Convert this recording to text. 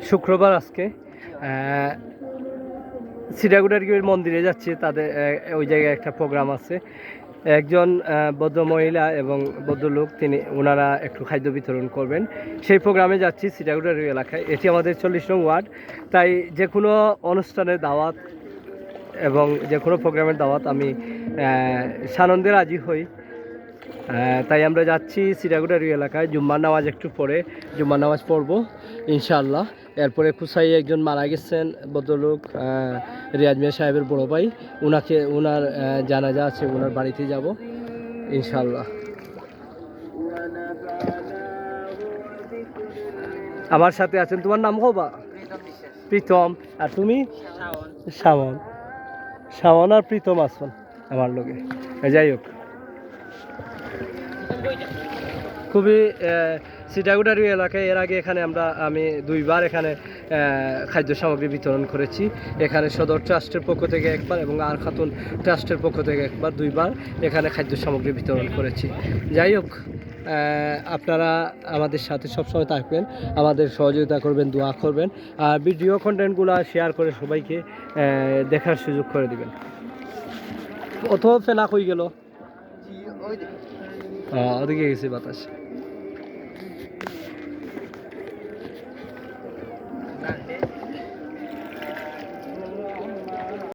শুক্রবার আজকে সিরাগুড়ার মন্দিরে যাচ্ছি, তাদের ওই জায়গায় একটা প্রোগ্রাম আছে। একজন বৌদ্ধ মহিলা এবং ভদ্রলোক ওনারা একটু খাদ্য বিতরণ করবেন, সেই প্রোগ্রামে যাচ্ছি সিরাগুড়ার এলাকায়। এটি আমাদের 40 নং ওয়ার্ড। তাই যে কোনো অনুষ্ঠানের দাওয়াত এবং যে কোনো প্রোগ্রামের দাওয়াত আমি সানন্দে রাজি হই। তাই আমরা যাচ্ছি সিরাগুড়ার এলাকায়। জুম্মার নামাজ একটু পরে জুম্মার নামাজ পড়বো ইনশাআল্লাহ। এরপরে কুসাই একজন মারা গেছেন ভদ্রলোক, রিয়াজ মিয়া সাহেবের বড় ভাই, ওনার জানাজা আছে, ওনার বাড়িতে যাব ইনশাআল্লাহ। আমার সাথে আছেন, তোমার নাম হবা? প্রীতম। আর তুমি? শাওন। শাওন আর প্রীতম আছেন আমার লোকে। যাই হোক, খুবই সিটাগুড়ারি এলাকায় এর আগে আমি 2বার এখানে খাদ্য সামগ্রী বিতরণ করেছি। এখানে সদর ট্রাস্টের পক্ষ থেকে একবার এবং আর খাতুন ট্রাস্টের পক্ষ থেকে একবার, 2বার এখানে খাদ্য সামগ্রী বিতরণ করেছি। যাই হোক, আপনারা আমাদের সাথে সবসময় থাকবেন, আমাদের সহযোগিতা করবেন, দোয়া করবেন, আর ভিডিও কন্টেন্টগুলো শেয়ার করে সবাইকে দেখার সুযোগ করে দিবেন। অত ফেনা হয়ে গেল, ওদিকে গেছে বাতাস।